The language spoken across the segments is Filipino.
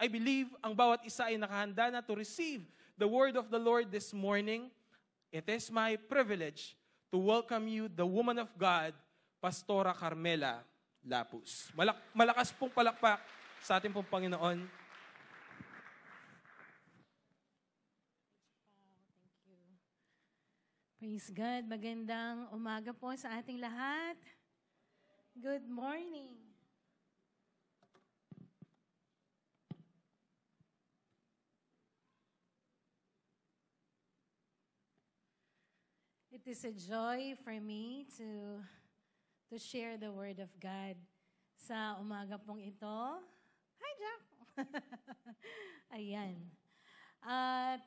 I believe ang bawat isa ay nakahanda na to receive the word of the Lord this morning. It is my privilege to welcome you, the woman of God, Pastora Carmela Lapus. Malakas pong palakpak sa ating pong Panginoon. Praise God. Magandang umaga po sa ating lahat. Good morning. It is a joy for me to share the Word of God sa umaga pong ito. Hi, Jack! Ayan. At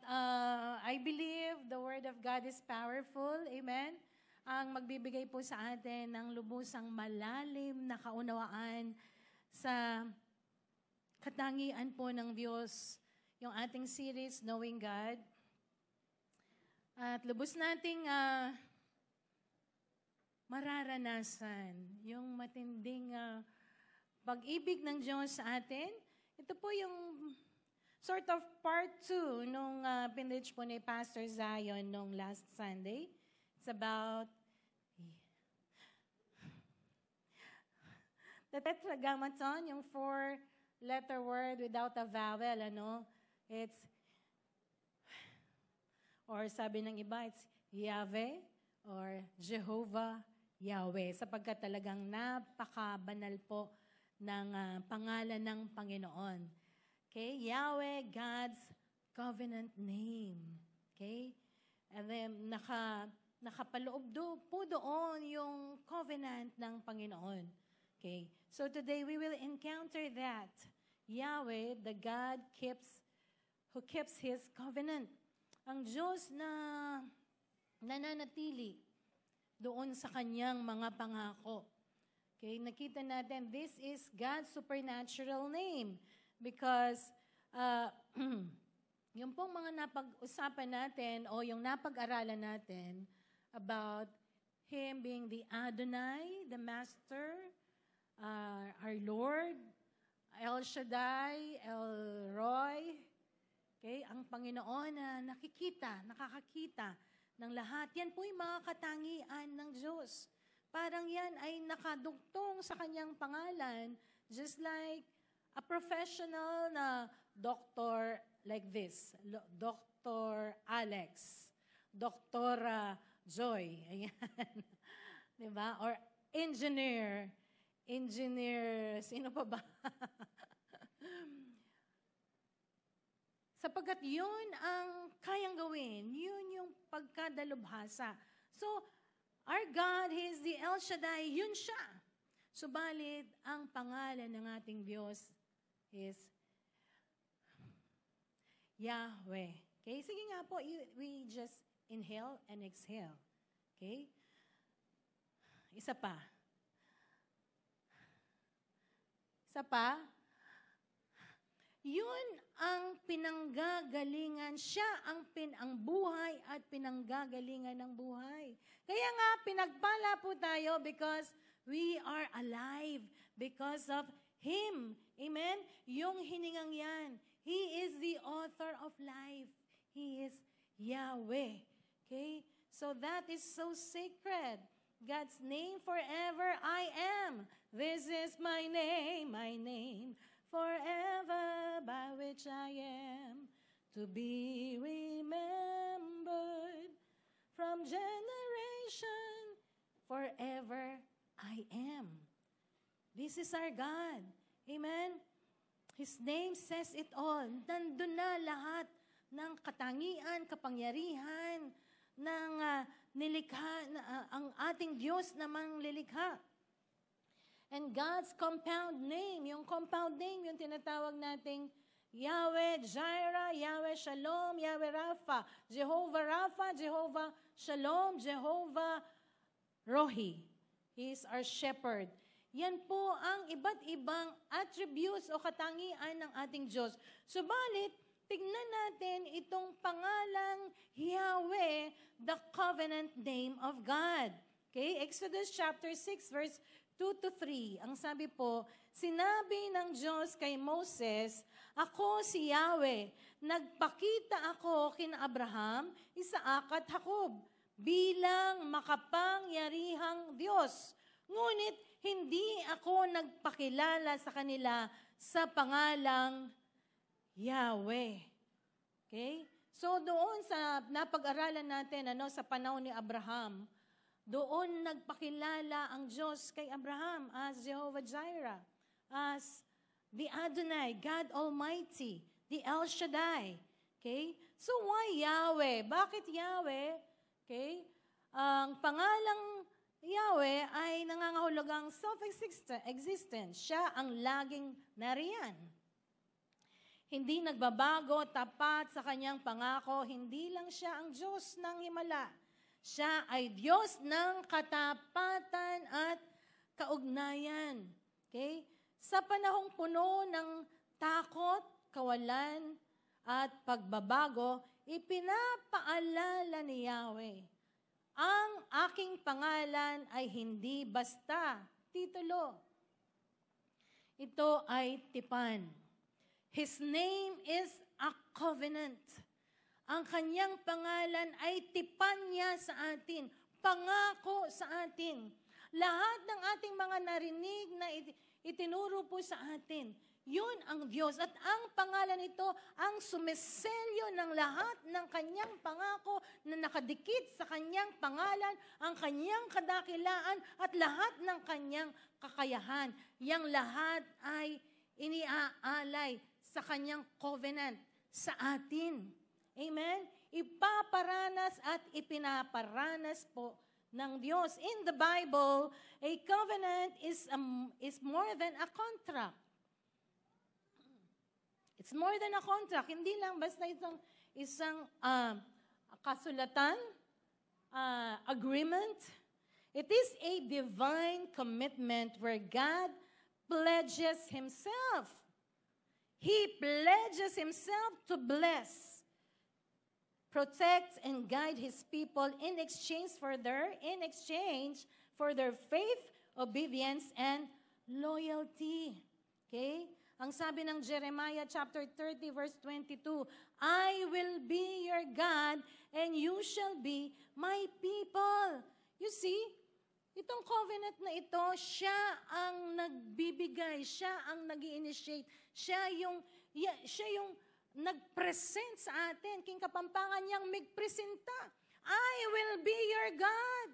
I believe the Word of God is powerful. Amen? Ang magbibigay po sa atin ng lubusang malalim na kaunawaan sa katangian po ng Diyos. Yung ating series, Knowing God. At lubos nating mararanasan yung matinding pag-ibig ng Diyos sa atin. Ito po yung sort of part 2 nung pinrich po ni Pastor Zion nung last Sunday. It's about the Tetragrammaton, yung 4-letter word without a vowel, ano? It's or sabi ng iba, it's Yahweh or Jehovah Yahweh. Sapagkat talagang napakabanal po ng pangalan ng Panginoon. Okay? Yahweh, God's covenant name. Okay? And then, nakapaloob po doon yung covenant ng Panginoon. Okay? So today, we will encounter that. Yahweh, the God who keeps His covenant. Ang Diyos na nananatili doon sa kanyang mga pangako. Okay, nakita natin, this is God's supernatural name because yung pong mga napag-usapan natin o yung napag-aralan natin about Him being the Adonai, the Master, our Lord, El Shaddai, El Roy, okay, ang Panginoon na nakakakita ng lahat. Yan po yung mga katangian ng Diyos. Parang yan ay nakadugtong sa kanyang pangalan, just like a professional na doctor like this, Dr. Alex, Dr. Joy, ayan. Diba? Or engineer, sino pa ba? Sapagkat yun ang kayang gawin. Yun yung pagkadalubhasa. So, our God, He is the El Shaddai. Yun siya. Subalit, ang pangalan ng ating Diyos is Yahweh. Okay? Sige nga po, we just inhale and exhale. Okay? Isa pa. Isa pa. Yun ang pinanggagalingan. Siya ang buhay at pinanggagalingan ng buhay. Kaya nga, pinagpala po tayo because we are alive because of Him. Amen? Yung hiningang yan. He is the author of life. He is Yahweh. Okay? So that is so sacred. God's name forever I am. This is my name forever by which I am to be remembered from generation forever I am. This is our God. Amen? His name says it all. Nandun na lahat ng katangian, kapangyarihan, ng nilikha, ang ating Diyos namang lilikha. And God's compound name, yung compound name, yung tinatawag nating Yahweh Jireh, Yahweh Shalom, Yahweh Rapha, Jehovah Shalom, Jehovah Rohi. He is our shepherd. Yan po ang iba't ibang attributes o katangian ng ating Diyos. Subalit, tignan natin itong pangalang Yahweh, the covenant name of God. Okay, Exodus chapter 6, verse 2 to 3, ang sabi po, sinabi ng Diyos kay Moses, ako si Yahweh, nagpakita ako kina Abraham, Isaac at Jacob, bilang makapangyarihang Diyos. Ngunit hindi ako nagpakilala sa kanila sa pangalang Yahweh. Okay? So doon sa napag-aralan natin sa panahon ni Abraham, doon nagpakilala ang Diyos kay Abraham as Jehovah Jireh, as the Adonai, God Almighty, the El Shaddai. Okay? So why Yahweh? Bakit Yahweh? Okay? Ang pangalang Yahweh ay nangangahulugang self-existent. Siya ang laging nariyan. Hindi nagbabago, tapat sa kanyang pangako. Hindi lang siya ang Diyos ng himala. Siya ay Diyos ng katapatan at kaugnayan. Okay? Sa panahong puno ng takot, kawalan, at pagbabago, ipinapaalala ni Yahweh, ang aking pangalan ay hindi basta titulo. Ito ay tipan. His name is a covenant. Ang kanyang pangalan ay tipan niya sa atin, pangako sa atin. Lahat ng ating mga narinig na itinuro po sa atin, yun ang Diyos. At ang pangalan nito, ang sumiselyo ng lahat ng kanyang pangako na nakadikit sa kanyang pangalan, ang kanyang kadakilaan at lahat ng kanyang kakayahan. Yang lahat ay iniaalay sa kanyang covenant sa atin. Amen? Ipaparanas at ipinaparanas po ng Diyos. In the Bible, a covenant is more than a contract. It's more than a contract. Hindi lang basta isang kasulatan, agreement. It is a divine commitment where God pledges Himself. He pledges Himself to bless, protect, and guide His people in exchange for their faith, obedience, and loyalty. Okay? Ang sabi ng Jeremiah chapter 30 verse 22, I will be your God and you shall be my people. You see, itong covenant na ito, siya ang nagbibigay, siya ang nag-i-initiate, siya yung nag-present sa atin. King Kapampangan niyang magpresenta. I will be your God.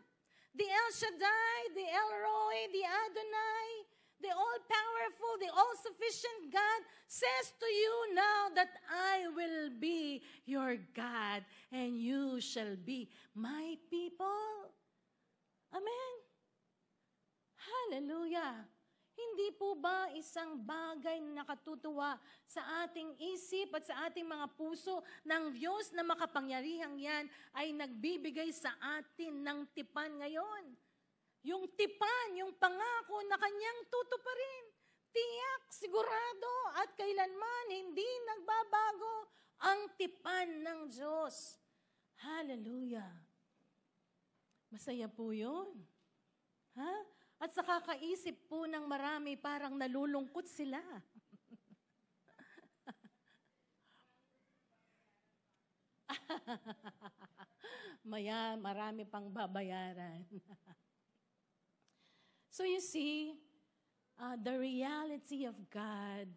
The El Shaddai, the El Roi, the Adonai, the all-powerful, the all-sufficient God says to you now that I will be your God and you shall be my people. Amen. Hallelujah. Hindi po ba isang bagay na nakatutuwa sa ating isip at sa ating mga puso ng Diyos na makapangyarihang yan ay nagbibigay sa atin ng tipan ngayon? Yung tipan, yung pangako na kanyang tutuparin. Tiyak, sigurado, at kailanman hindi nagbabago ang tipan ng Diyos. Hallelujah. Masaya po yun. Ha? At sa kakaisip po ng marami, parang nalulungkot sila. Marami pang babayaran. So you see, the reality of God,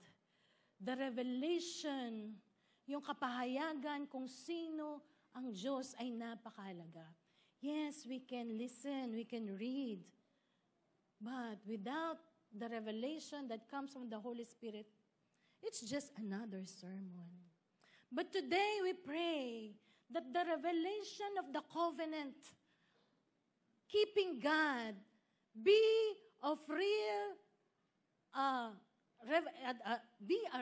the revelation, yung kapahayagan kung sino ang Diyos ay napakahalaga. Yes, we can listen, we can read, but without the revelation that comes from the Holy Spirit, it's just another sermon. But today we pray that the revelation of the covenant, keeping God, be a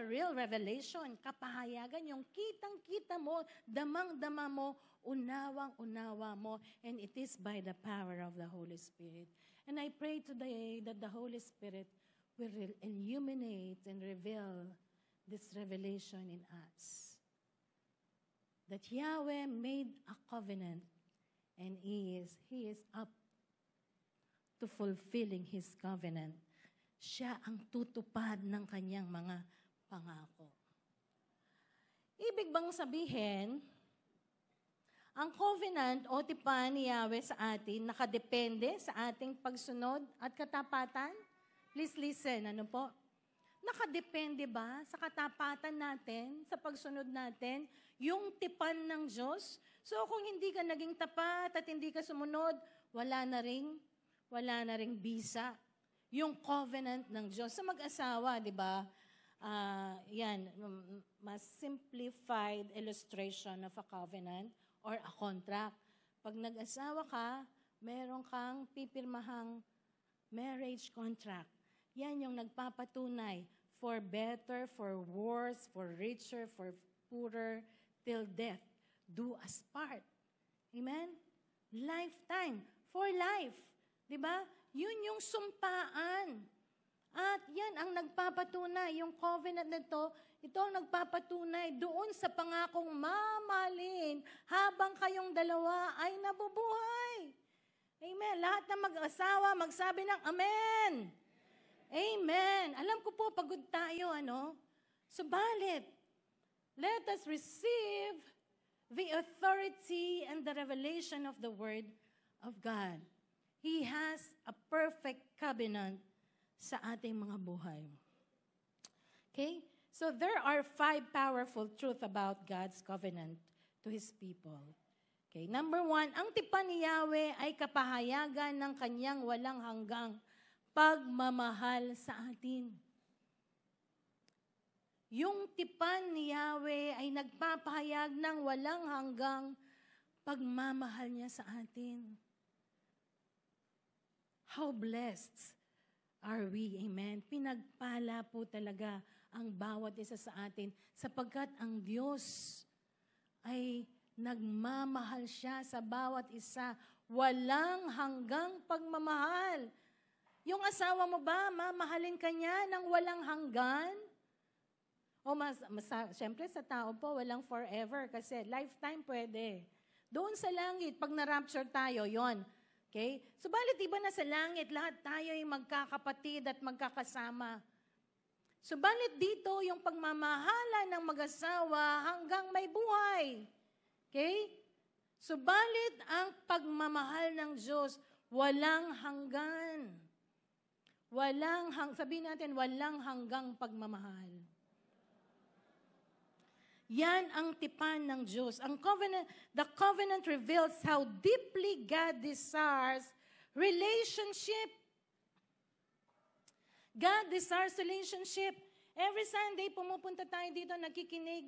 real revelation, kapahayagan, yung kitang-kita mo, damang-dama mo, unawang-unawa mo, and it is by the power of the Holy Spirit. And I pray today that the Holy Spirit will illuminate and reveal this revelation in us. That Yahweh made a covenant, and He is up to fulfilling His covenant. Siya ang tutupad ng kanyang mga pangako. Ibig bang sabihin, ang covenant o tipan ni Yahweh sa atin nakadepende sa ating pagsunod at katapatan? Please listen, ano po? Nakadepende ba sa katapatan natin, sa pagsunod natin, yung tipan ng Diyos? So kung hindi ka naging tapat at hindi ka sumunod, wala na ring bisa. Yung covenant ng Diyos. Sa mag-asawa, di ba? Yan, mas simplified illustration of a covenant or a contract. Pag nag-asawa ka, meron kang pipirmahang marriage contract. Yan yung nagpapatunay for better, for worse, for richer, for poorer, till death. Do us part. Amen? Lifetime. For life. Diba? Yun yung sumpaan. At yan ang nagpapatunay. Yung covenant na ito ang nagpapatunay doon sa pangakong mamahalin habang kayong dalawa ay nabubuhay. Amen. Lahat ng mag-asawa, magsabi ng Amen. Amen. Alam ko po, pagod tayo, ano? Subalit, let us receive the authority and the revelation of the Word of God. He has a perfect covenant sa ating mga buhay. Okay? So there are 5 powerful truths about God's covenant to His people. Okay? Number 1, ang tipan ni Yahweh ay kapahayagan ng kanyang walang hanggang pagmamahal sa atin. Yung tipan ni Yahweh ay nagpapahayag ng walang hanggang pagmamahal niya sa atin. How blessed are we, amen? Pinagpala po talaga ang bawat isa sa atin sapagkat ang Diyos ay nagmamahal siya sa bawat isa. Walang hanggang pagmamahal. Yung asawa mo ba, mamahalin ka niya ng walang hanggan? O siyempre sa tao po, walang forever kasi lifetime pwede. Doon sa langit, pag na-rapture tayo, yon. Okay? Subalit iba na sa langit, lahat tayo ay magkakapatid at magkakasama. Subalit dito, yung pagmamahala ng mag-asawa hanggang may buhay. Okay? Subalit ang pagmamahal ng Diyos, walang hanggan. Sabihin natin, walang hanggang pagmamahal. Yan ang tipan ng Diyos. The covenant reveals how deeply God desires relationship. God desires relationship. Every Sunday, pumupunta tayo dito, nakikinig,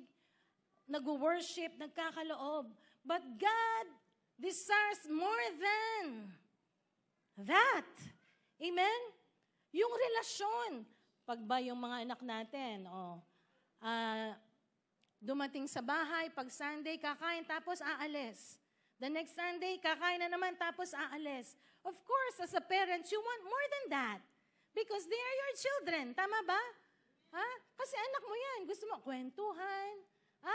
nag-worship, nagkakaloob. But God desires more than that. Amen? Yung relasyon. Pag ba yung mga anak natin, dumating sa bahay, pag Sunday, kakain, tapos aalis. The next Sunday, kakain na naman, tapos aalis. Of course, as a parent, you want more than that. Because they are your children. Tama ba? Ha? Kasi anak mo yan. Gusto mo kwentuhan,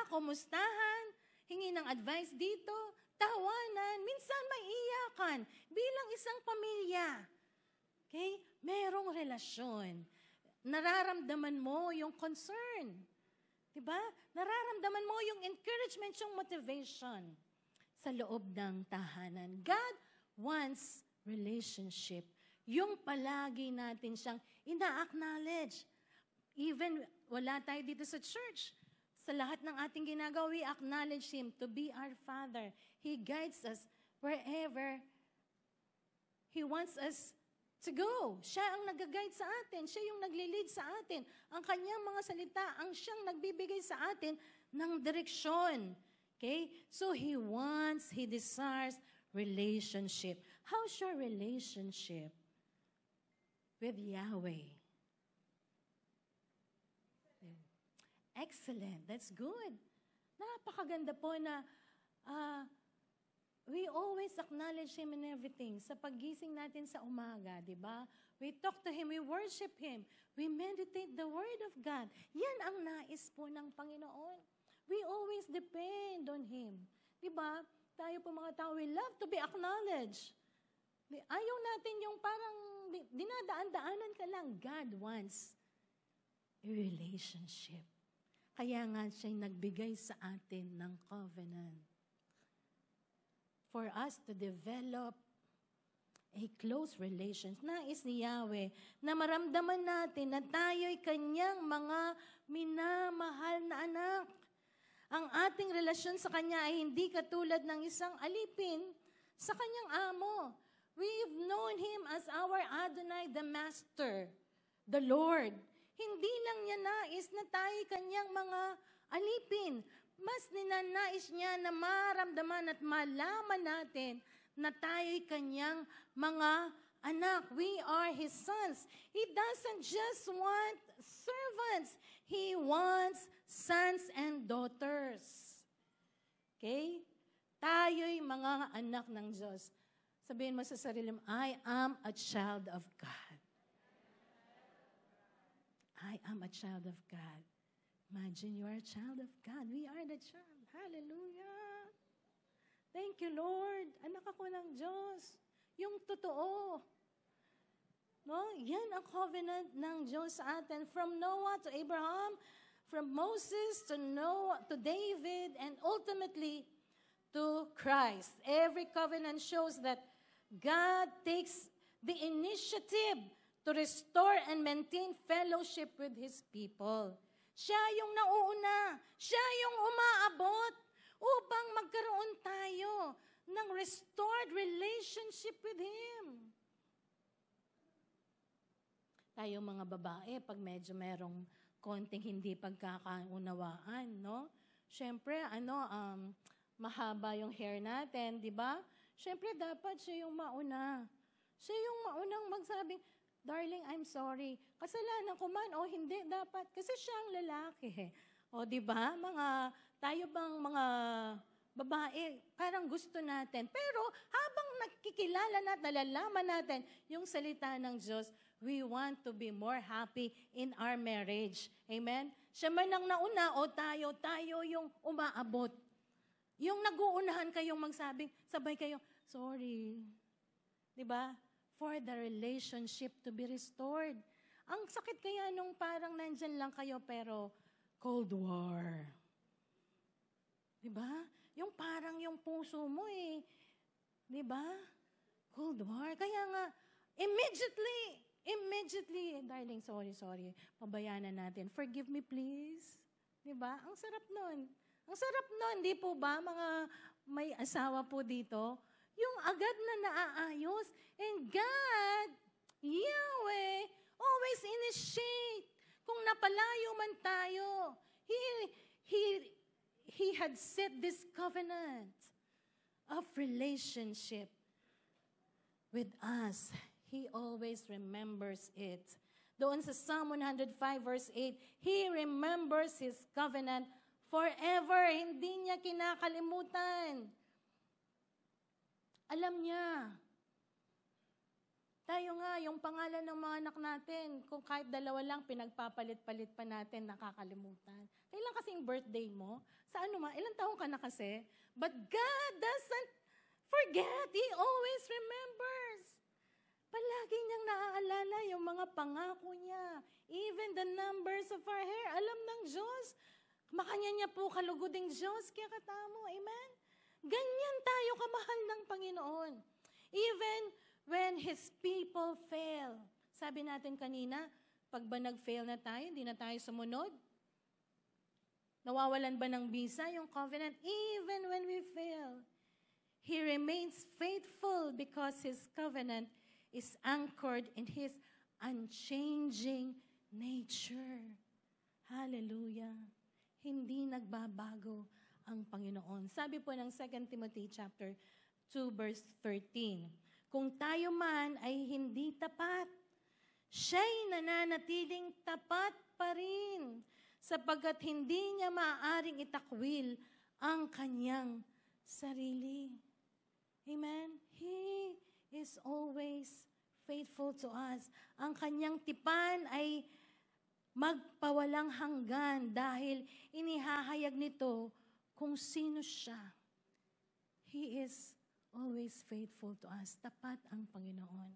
kumustahan, hingi ng advice dito, tawanan, minsan may iyakan, bilang isang pamilya. Okay? Merong relasyon. Nararamdaman mo yung concern. Diba? Nararamdaman mo yung encouragement, yung motivation sa loob ng tahanan. God wants relationship. Yung palagi natin siyang ina-acknowledge. Even wala tayo dito sa church. Sa lahat ng ating ginagawa, we acknowledge Him to be our Father. He guides us wherever He wants us to go. Siya ang nag-guide sa atin. Siya yung nagli-lead sa atin. Ang kanyang mga salita, ang siyang nagbibigay sa atin ng direksyon. Okay? So He desires relationship. How's your relationship with Yahweh? Excellent. That's good. Napakaganda po na we always acknowledge Him in everything. Sa paggising natin sa umaga, di ba? We talk to Him, we worship Him, we meditate the Word of God. Yan ang nais po ng Panginoon. We always depend on Him. Di ba? Tayo po mga tao, we love to be acknowledged. Ayaw natin yung parang dinadaan-daanan ka lang. God wants a relationship. Kaya nga siya'y nagbigay sa atin ng covenant. For us to develop a close relationship. Nais ni Yahweh na maramdaman natin na tayo'y kanyang mga minamahal na anak. Ang ating relasyon sa kanya ay hindi katulad ng isang alipin sa kanyang amo. We've known him as our Adonai, the Master, the Lord. Hindi lang niya nais na tayo kanyang mga alipin. Mas ninanais niya na maramdaman at malaman natin na tayo'y kanyang mga anak. We are his sons. He doesn't just want servants. He wants sons and daughters. Okay? Tayo'y mga anak ng Diyos. Sabihin mo sa sarili mo, I am a child of God. I am a child of God. Imagine you are a child of God. We are the child. Hallelujah. Thank you, Lord. Anak ako ng Diyos. Yung totoo. No? Yan ang covenant ng Diyos sa atin. From Noah to Abraham, from Moses to Noah to David, and ultimately to Christ. Every covenant shows that God takes the initiative to restore and maintain fellowship with His people. Siya yung nauuna. Siya yung umaabot upang magkaroon tayo ng restored relationship with Him. Tayo mga babae, pag medyo merong konting hindi pagkakaunawaan, no? Siyempre, mahaba yung hair natin, di ba? Siyempre, dapat siya yung mauna. Siya yung maunang magsabing, darling, I'm sorry. Kasalanan ko man o hindi, dapat. Kasi siya ang lalaki. O, di ba? Tayo bang mga babae, parang gusto natin. Pero, habang nakikilala natin, nalalaman natin yung salita ng Diyos, we want to be more happy in our marriage. Amen? Siya man ang nauna o tayo yung umaabot. Yung nag-uunahan kayong magsabing, sabay kayo, sorry. Diba? For the relationship to be restored. Ang sakit kaya nung parang nandyan lang kayo pero Cold War. Diba? Yung parang yung puso mo diba? Cold War. Kaya nga, immediately, darling, sorry. Pabayanan natin. Forgive me, please. Diba? Ang sarap nun. Ang sarap nun, di po ba, mga may asawa po dito? Yung agad na naaayos. And God, Yahweh, always initiate. Kung napalayo man tayo, He had set this covenant of relationship with us. He always remembers it. Doon sa Psalm 105 verse 8, He remembers His covenant forever. Hindi niya kinakalimutan. Alam niya. Tayo nga, yung pangalan ng mga anak natin, kung kahit dalawa lang, pinagpapalit-palit pa natin, nakakalimutan. Kailan kasing birthday mo? Sa ilang taong ka na kasi? But God doesn't forget. He always remembers. Palagi niyang naaalala yung mga pangako niya. Even the numbers of our hair, alam ng Diyos. Makanya niya po kaluguding Diyos, kaya katamo. Amen? Ganyan tayo kamahal ng Panginoon. Even when His people fail. Sabi natin kanina, pag ba nag-fail na tayo, hindi na tayo sumunod? Nawawalan ba ng bisa yung covenant? Even when we fail, He remains faithful because His covenant is anchored in His unchanging nature. Hallelujah. Hindi nagbabago ang Panginoon. Sabi po ng 2 Timothy chapter 2 verse 13, kung tayo man ay hindi tapat, siya'y nananatiling tapat pa rin, sapagkat hindi niya maaaring itakwil ang kanyang sarili. Amen? He is always faithful to us. Ang kanyang tipan ay magpawalang hanggan dahil inihahayag nito kung sino siya. He is always faithful to us. Tapat ang Panginoon.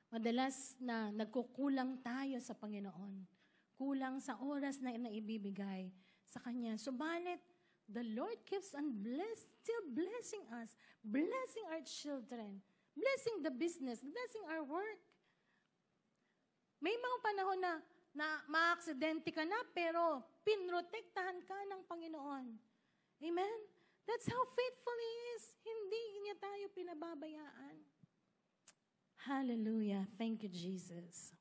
Madalas na nagkukulang tayo sa Panginoon. Kulang sa oras na naibibigay sa Kanya. Subalit, the Lord keeps on still blessing us, blessing our children, blessing the business, blessing our work. May mga panahon na ma-aksidente ka na, pero pinrotektahan ka ng Panginoon. Amen? That's how faithful He is. Hindi niya tayo pinababayaan. Hallelujah. Thank you, Jesus.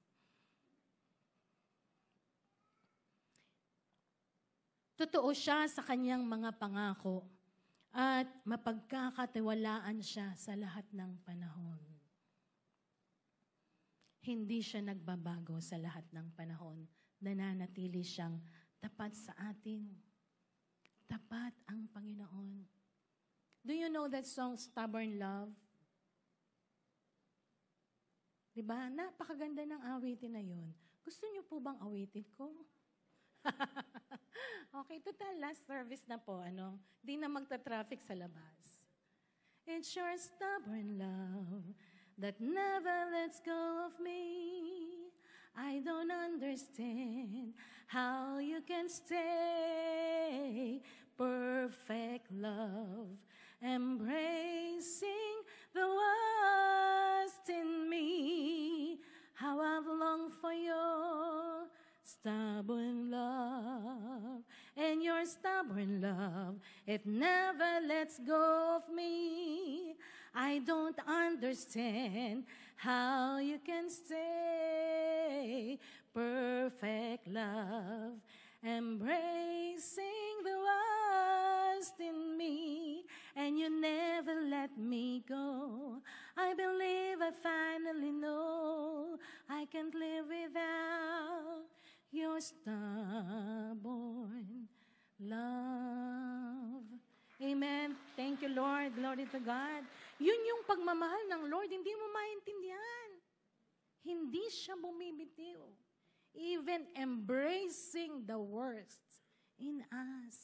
Totoo siya sa kanyang mga pangako at mapagkakatiwalaan siya sa lahat ng panahon. Hindi siya nagbabago sa lahat ng panahon. Nananatili siyang tapat sa atin. Tapat ang Panginoon. Do you know that song, Stubborn Love? Diba? Napakaganda ng awitin na yun. Gusto niyo po bang awitin ko? Okay, total last service na po. Di na magta-traffic sa labas. It's your stubborn love that never lets go of me. I don't understand how you can stay. Perfect love, embracing the worst in me. How I've longed for your stubborn love. And your stubborn love, it never lets go of me. I don't understand how you can stay. Perfect love, embracing the worst in me. And you never let me go. I believe I finally know I can't live without your stubborn love. Amen. Thank you, Lord. Glory to God. Yun yung pagmamahal ng Lord. Hindi mo maintindihan. Hindi siya bumibitiw. Even embracing the worst in us.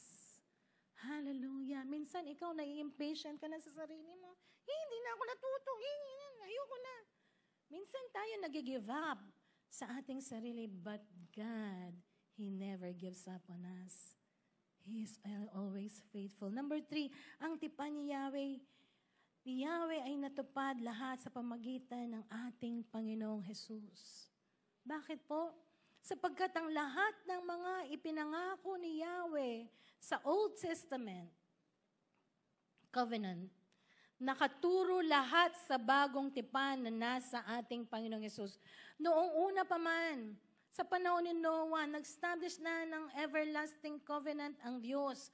Hallelujah. Minsan ikaw nai-impatient ka na sa sarili mo. Hindi na ako natuto. Ayoko na. Minsan tayo nag-give up sa ating sarili, but God, He never gives up on us. He is always faithful. Number 3, ang tipan ni Yahweh. Ni Yahweh ay natupad lahat sa pamagitan ng ating Panginoong Jesus. Bakit po? Sapagkat ang lahat ng mga ipinangako ni Yahweh sa Old Testament covenant, nakaturo lahat sa bagong tipan na nasa ating Panginoong Hesus. Noong una pa man, sa panahon ni Noah, nag-establish na ng everlasting covenant ang Diyos,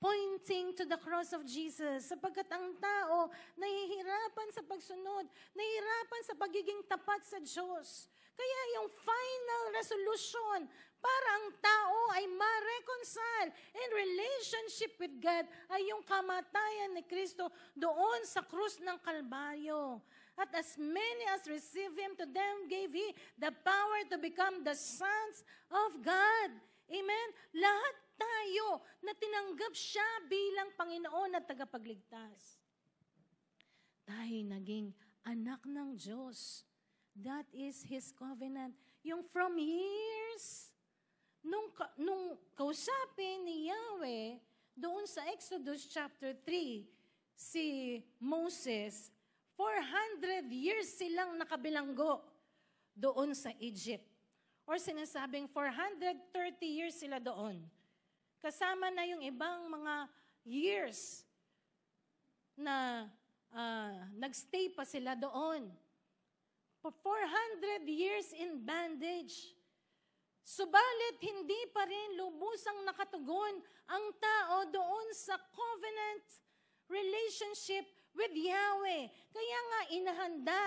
pointing to the cross of Jesus, sapagkat ang tao nahihirapan sa pagsunod, nahihirapan sa pagiging tapat sa Diyos. Kaya yung final resolution para ang tao ay ma-reconcile in relationship with God ay yung kamatayan ni Kristo doon sa krus ng Kalbaryo. At as many as receive Him, to them gave He the power to become the sons of God. Amen? Lahat tayo na tinanggap siya bilang Panginoon at tagapagligtas. Tayo naging anak ng Diyos. That is His covenant. Yung from years, nung kausapin ni Yahweh, doon sa Exodus chapter 3, si Moses, 400 years silang nakabilanggo doon sa Egypt. Or sinasabing 430 years sila doon. Kasama na yung ibang mga years na nagstay pa sila doon. For 400 years in bondage. Subalit, hindi pa rin lubusang nakatugon ang tao doon sa covenant relationship with Yahweh. Kaya nga, inahanda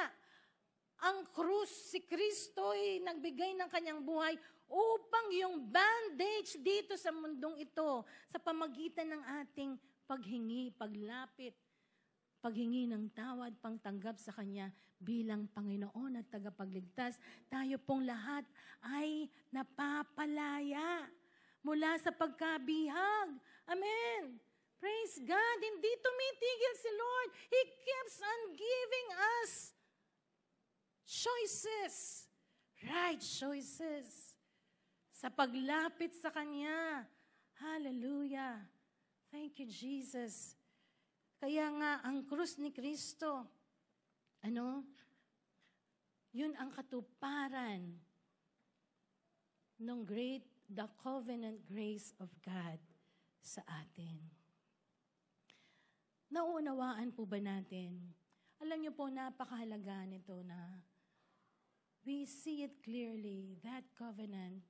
ang krus, si Kristo ay nagbigay ng kanyang buhay upang yung bandage dito sa mundong ito, sa pamagitan ng ating paghingi, paglapit, paghingi ng tawad, pangtanggap sa Kanya bilang Panginoon at tagapagligtas, tayo pong lahat ay napapalaya mula sa pagkabihag. Amen. Praise God. Hindi tumitigil si Lord. He keeps on giving us choices. Right choices. Sa paglapit sa Kanya. Hallelujah. Thank you, Jesus. Kaya nga, ang krus ni Kristo, yun ang katuparan ng the covenant grace of God sa atin. Nauunawaan po ba natin? Alam niyo po, napakahalaga nito na we see it clearly, that covenant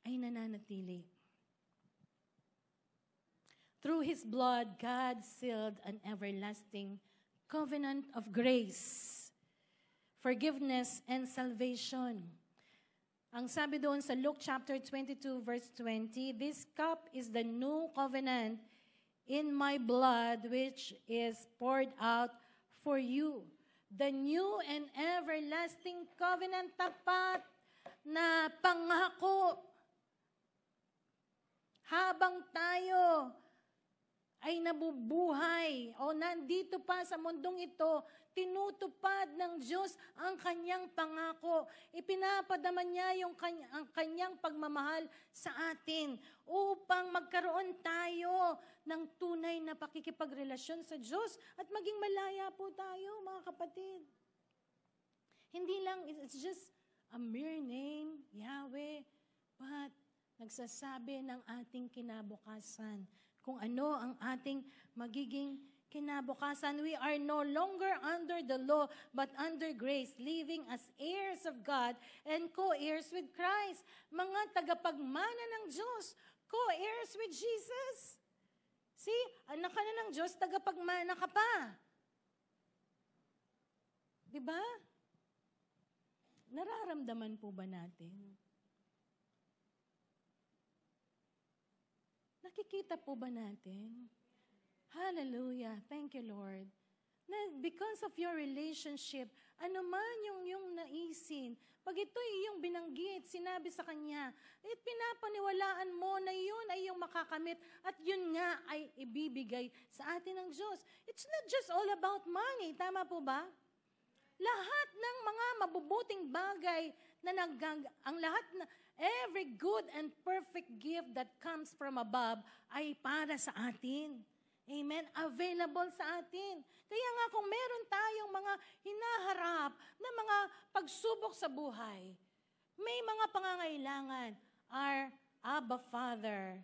ay nananatili. Through His blood, God sealed an everlasting covenant of grace, forgiveness, and salvation. Ang sabi doon sa Luke chapter 22, verse 20, "This cup is the new covenant in my blood, which is poured out for you." The new and everlasting covenant, tapat na pangako. Habang tayo ay nabubuhay o nandito pa sa mundong ito, tinutupad ng Diyos ang kanyang pangako. Ipinapadaman niya ang kanyang pagmamahal sa atin upang magkaroon tayo ng tunay na pakikipagrelasyon sa Diyos at maging malaya po tayo, mga kapatid. Hindi lang, it's just a mere name, Yahweh, but nagsasabi ng ating kinabukasan. Kung ano ang ating magiging kinabukasan. We are no longer under the law, but under grace, living as heirs of God and co-heirs with Christ. Mga tagapagmana ng Diyos, co-heirs with Jesus. See, anak ka na ng Diyos, tagapagmana ka pa. Diba? Nararamdaman po ba natin? Nakikita po ba natin? Hallelujah. Thank you, Lord. Na because of your relationship, ano man yung naisin, pag ito ay yung binanggit, sinabi sa Kanya, pinapaniwalaan mo na yun ay yung makakamit at yun nga ay ibibigay sa atin ng Diyos. It's not just all about money. Tama po ba? Lahat ng mga mabubuting bagay na ang lahat na every good and perfect gift that comes from above ay para sa atin. Amen? Available sa atin. Kaya nga kung meron tayong mga hinaharap na mga pagsubok sa buhay, may mga pangangailangan, our Abba Father,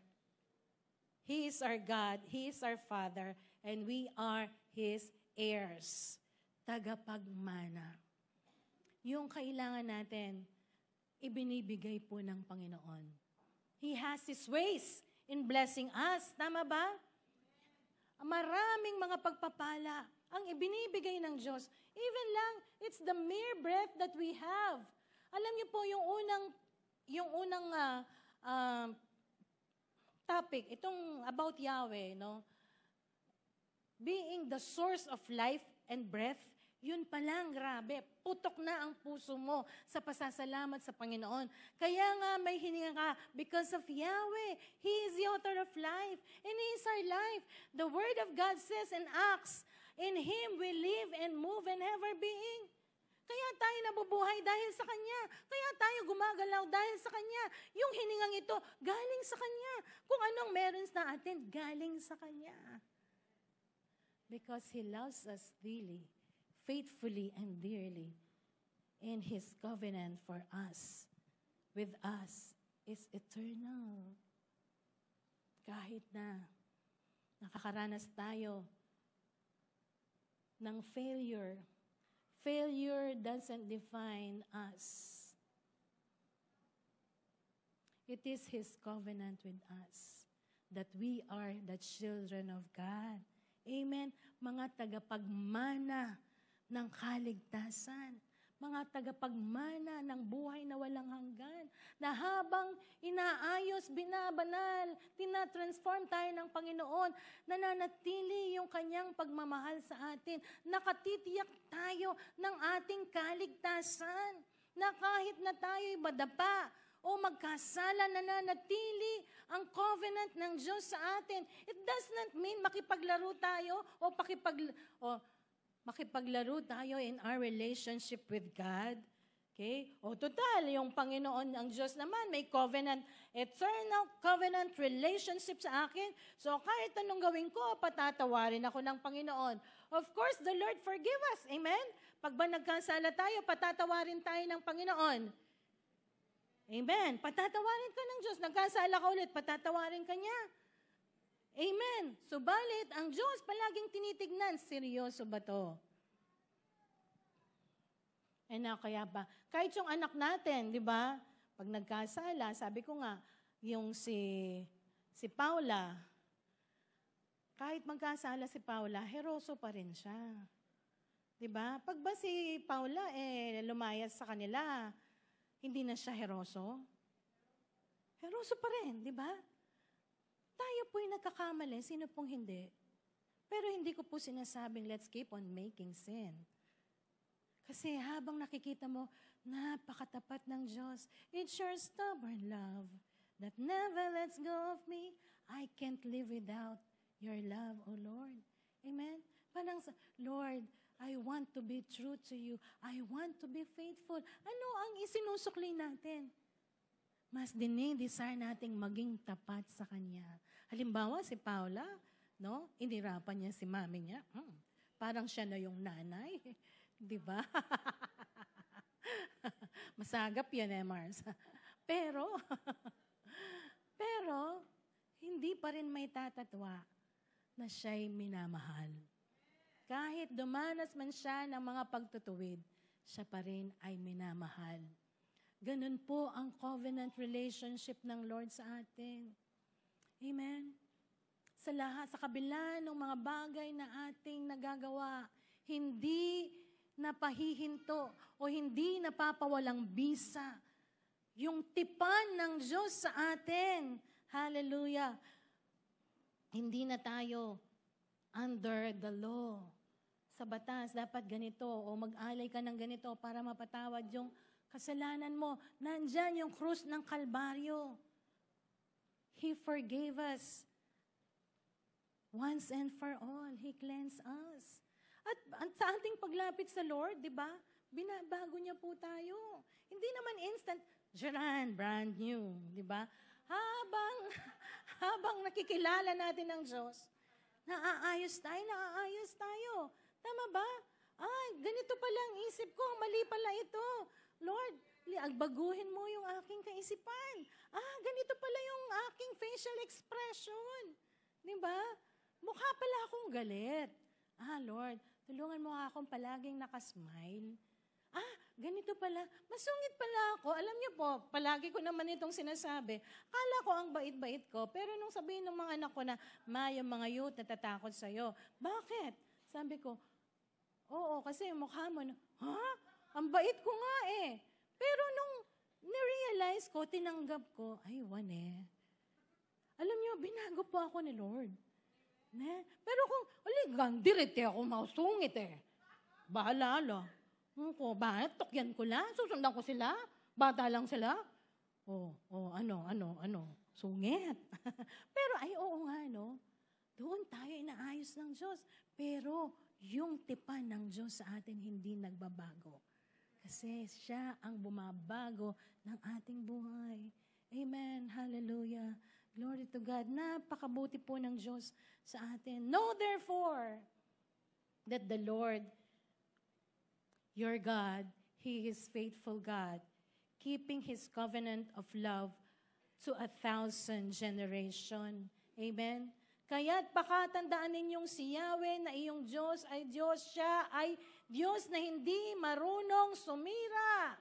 He is our God, He is our Father, and we are His heirs. Tagapagmana. Yung kailangan natin, ibinibigay po ng Panginoon. He has His ways in blessing us. Tama ba? Maraming mga pagpapala ang ibinibigay ng Diyos. Even lang, it's the mere breath that we have. Alam niyo po, yung unang topic, itong about Yahweh, no? Being the source of life and breath, yun pa lang, grabe, putok na ang puso mo sa pasasalamat sa Panginoon. Kaya nga may hininga ka, because of Yahweh, He is the author of life, and He is our life. The Word of God says in Acts, in Him we live and move and have our being. Kaya tayo nabubuhay dahil sa Kanya. Kaya tayo gumagalaw dahil sa Kanya. Yung hiningang ito, galing sa Kanya. Kung anong meron sa atin, galing sa Kanya. Because He loves us dearly, faithfully and dearly, and His covenant for us, with us, is eternal. Kahit na nakakaranas tayo ng failure, failure doesn't define us. It is His covenant with us, that we are the children of God. Amen. Mga tagapagmana ng kaligtasan. Mga tagapagmana ng buhay na walang hanggan. Na habang inaayos, binabanal, tinatransform tayo ng Panginoon, nananatili yung Kanyang pagmamahal sa atin. Nakatitiyak tayo ng ating kaligtasan. Na kahit na tayo'y madapa, o magkasala, nananatili ang covenant ng Diyos sa atin. It does not mean makipaglaro tayo o makipaglaro tayo in our relationship with God. Okay? O total, yung Panginoon, ang Diyos naman, may covenant, eternal covenant relationship sa akin. So kahit anong gawin ko, patatawarin ako ng Panginoon. Of course, the Lord forgive us. Amen? Pag ba nagkasala tayo, patatawarin tayo ng Panginoon. Amen? Patatawarin ka ng Diyos. Nagkasala ka ulit, patatawarin ka niya. Amen? Subalit, ang Diyos palaging tinitignan, seryoso ba to? Kaya ba? Kahit yung anak natin, di ba? Pag nagkasala, sabi ko nga, yung si Paula, kahit magkasala si Paula, heroso pa rin siya. Di ba? Pag ba si Paula, lumayas sa kanila, hindi na siya heroso? Heroso pa rin, di ba? Tayo po'y nagkakamali, sino pong hindi? Pero hindi ko po sinasabing, let's keep on making sin. Kasi habang nakikita mo, napakatapat ng Diyos. It's your stubborn love that never lets go of me. I can't live without your love, O Lord. Amen? Parang, Lord, I want to be true to you. I want to be faithful. Ano ang isinusukli natin? Mas dinidesire nating maging tapat sa Kanya. Halimbawa, si Paula, no? Inirapan niya si mami niya. Parang siya na yung nanay. Di ba? Masagap yan Mars. Pero, hindi pa rin may tatatwa na siya'y minamahal. Kahit dumanas man siya ng mga pagtutuwid, siya pa rin ay minamahal. Ganun po ang covenant relationship ng Lord sa atin. Amen? Sa lahat, sa kabila ng mga bagay na ating nagagawa, hindi napahihinto o hindi napapawalang bisa yung tipan ng Diyos sa atin. Hallelujah. Hindi na tayo under the law. Sa batas, dapat ganito o mag-alay ka ng ganito para mapatawad yung kasalanan mo. Nandyan yung krus ng Kalbaryo. He forgave us once and for all. He cleansed us. At sa ating paglapit sa Lord, di ba? Binabago niya po tayo. Hindi naman instant, brand new, di ba? Habang nakikilala natin ang Diyos, naaayos tayo. Tama ba? Ganito pala ang isip ko, mali pala ito. Lord, baguhin mo yung aking kaisipan. Ganito pala yung aking facial expression. Di ba? Mukha pala akong galit. Lord, tulungan mo akong palaging nakasmile. Ganito pala. Masungit pala ako. Alam niyo po, palagi ko naman itong sinasabi. Akala ko ang bait-bait ko. Pero nung sabihin ng mga anak ko na, yung mga youth natatakot sa'yo. Bakit? Sabi ko, oo, kasi yung mukha mo, ang bait ko nga eh. Pero nung nirealize ko, tinanggap ko, alam niyo, binago po ako ni Lord. Pero kung, direte ako mausungit eh. Bahala. Bakit? Tokyan ko lang? Susundan ko sila? Bata lang sila? Sungit. Pero oo nga, no? Doon tayo inaayos ng Diyos. Pero yung tipan ng Diyos sa atin hindi nagbabago. Kasi siya ang bumabago ng ating buhay. Amen. Hallelujah. Glory to God. Napakabuti po ng Diyos sa atin. Know therefore that the Lord, your God, He is faithful God, keeping His covenant of love to 1,000 generation. Amen? Kaya't pakatandaan ninyong si Yahweh na iyong Diyos ay Diyos. Siya ay Diyos na hindi marunong sumira.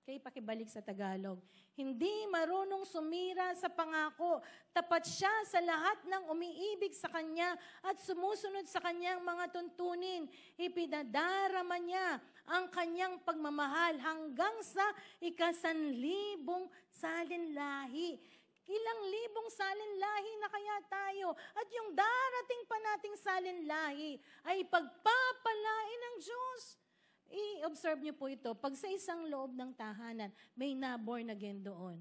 Okay, pakibalik sa Tagalog. Hindi marunong sumira sa pangako. Tapat siya sa lahat ng umiibig sa Kanya at sumusunod sa Kanyang mga tuntunin. Ipinadarama niya ang Kanyang pagmamahal hanggang sa 1,000 salinlahi. Ilang libong salinlahi na kaya tayo? At yung darating pa nating salinlahi ay pagpapalain ng Diyos. I-observe niyo po ito. Pag sa isang loob ng tahanan, may na-born again doon.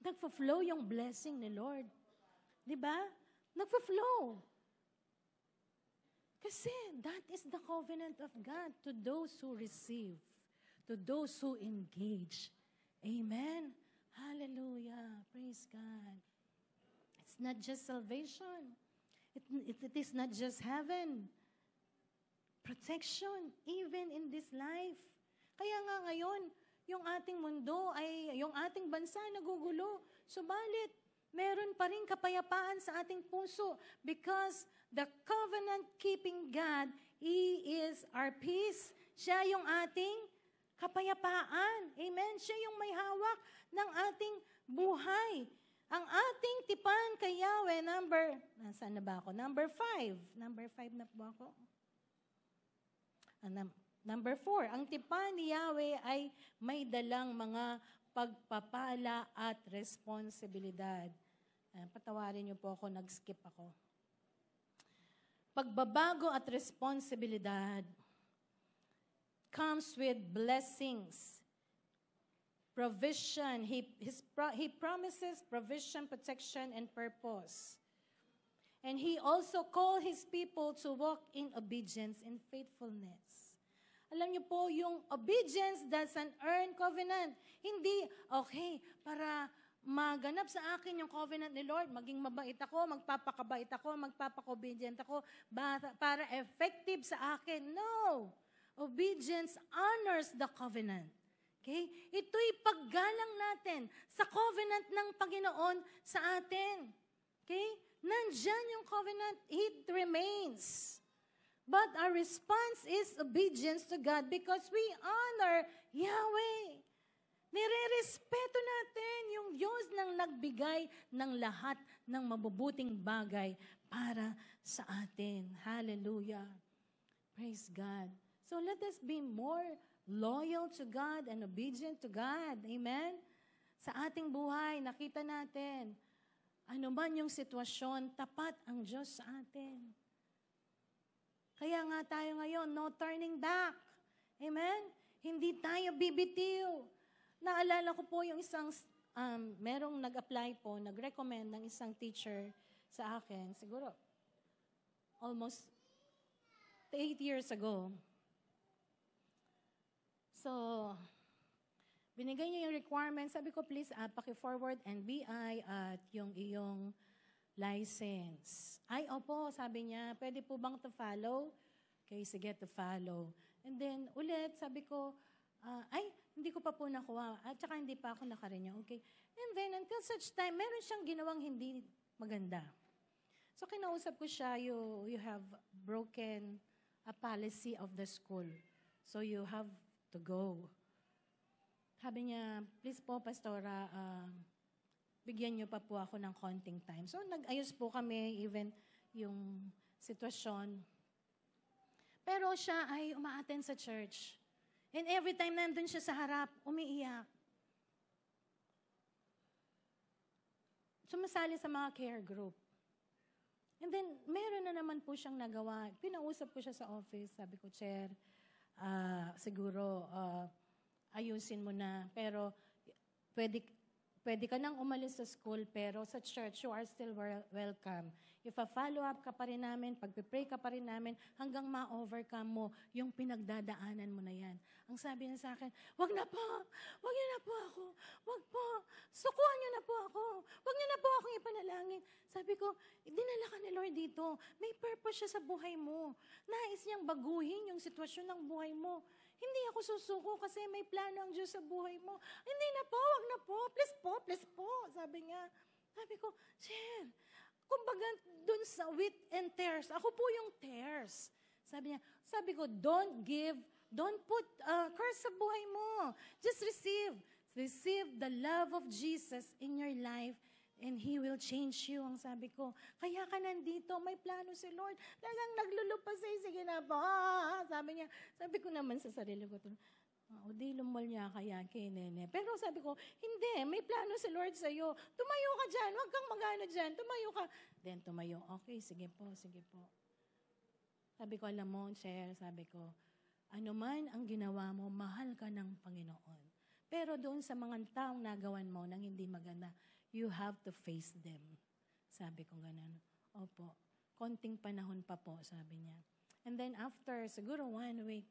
Nagpa-flow yung blessing ni Lord. Di ba? Nagpa-flow. Kasi that is the covenant of God to those who receive, to those who engage. Amen? Hallelujah. Praise God. It's not just salvation. It is not just heaven. Protection, even in this life. Kaya nga ngayon, yung ating mundo yung ating bansa nagugulo. Subalit, meron pa rin kapayapaan sa ating puso because the covenant-keeping God, He is our peace. Siya yung ating kapayapaan. Amen? Siya yung may hawak ng ating buhay. Ang ating tipan kay Yahweh, nasaan na ba ako? Number 5. Number 5 na po ako. Number 4, ang tipan ni Yahweh ay may dalang mga pagpapala at responsibilidad. Patawarin niyo po ako, nag-skip ako. Pagbabago at responsibilidad comes with blessings, provision. He promises provision, protection, and purpose. And He also called His people to walk in obedience and faithfulness. Alam niyo po, yung obedience doesn't earn covenant. Hindi, okay, para maganap sa akin yung covenant ni Lord, maging mabait ako, magpapakabait ako, magpapaka-obedient ako, para effective sa akin. No! Obedience honors the covenant. Okay? Ito'y paggalang natin sa covenant ng Panginoon sa atin. Okay? Nandyan yung covenant, it remains. But our response is obedience to God because we honor Yahweh. Nire-respeto natin yung Diyos nang nagbigay ng lahat ng mabubuting bagay para sa atin. Hallelujah. Praise God. So let us be more loyal to God and obedient to God. Amen? Sa ating buhay, nakita natin, ano man yung sitwasyon, tapat ang Diyos sa atin. Kaya nga tayo ngayon, no turning back. Amen? Hindi tayo bibitiw. Naalala ko po yung isang, merong nag-apply po, nag-recommend ng isang teacher sa akin, siguro, almost 8 years ago. So, binigay niya yung requirements. Sabi ko, please, paki-forward NBI at yung iyong license. Ay, opo, sabi niya, pwede po bang to follow? Okay, sige, to follow. And then, ulit, sabi ko, hindi ko pa po nakuha. At saka hindi pa ako nakarenew. Okay. And then, until such time, meron siyang ginawang hindi maganda. So, kinausap ko siya, you have broken a policy of the school. So, you have to go. Sabi niya, please po, Pastora, bigyan niyo pa po ako ng konting time. So, nag-ayos po kami, even yung sitwasyon. Pero siya ay uma-attend sa church. And every time nandun siya sa harap, umiiyak. Sumasali sa mga care group. And then, meron na naman po siyang nagawa. Pinausap ko siya sa office. Sabi ko, Chair, siguro ayusin mo na. Pero, pwede ka nang umalis sa school, pero sa church, you are still welcome. If follow up ka pa rin namin, pagpipray ka pa rin namin, hanggang ma-overcome mo yung pinagdadaanan mo na yan. Ang sabi niya sa akin, wag na po, wag niyo na po ako, wag po, sukuhan niyo na po ako, wag niyo na po akong ipanalangin. Sabi ko, dinala ka ni Lord dito, may purpose siya sa buhay mo. Nais niyang baguhin yung sitwasyon ng buhay mo. Hindi ako susuko kasi may plano ang Diyos sa buhay mo. Hindi na po, wag na po, please po, sabi niya. Sabi ko, Chen, kumbaga dun sa wheat and tares, ako po yung tares. Sabi ko, don't put curse sa buhay mo. Just receive. Receive the love of Jesus in your life and He will change you, ang sabi ko. Kaya ka nandito, may plano si Lord. Talagang naglulupa sa'yo, sige na po. Sabi ko naman sa sarili ko, di lumal niya kaya kinene. Pero sabi ko, hindi, may plano si Lord sa'yo. Tumayo ka dyan, huwag kang magano dyan, tumayo ka. Then tumayo, okay, sige po. Sabi ko, alam mo, Chair, sabi ko, Ano man ang ginawa mo, mahal ka ng Panginoon. Pero doon sa mga taong nagawan mo nang hindi maganda, you have to face them. Sabi ko ganun. Opo, konting panahon pa po, sabi niya. And then after, siguro 1 week,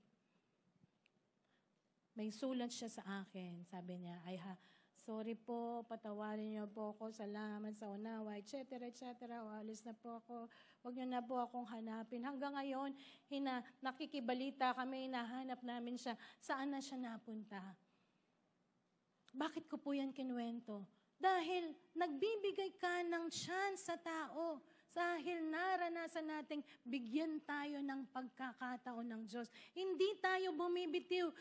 may sulat siya sa akin. Sabi niya, sorry po, patawarin niyo po ako, salamat sa unawa, etc., etc. Alis na po ako, huwag niyo na po akong hanapin. Hanggang ngayon, nakikibalita kami, hinahanap namin siya. Saan na siya napunta? Bakit ko po yan kinuwento? Dahil nagbibigay ka ng chance sa tao. Dahil naranasan nating bigyan tayo ng pagkakataon ng Diyos. Hindi tayo bumibitiw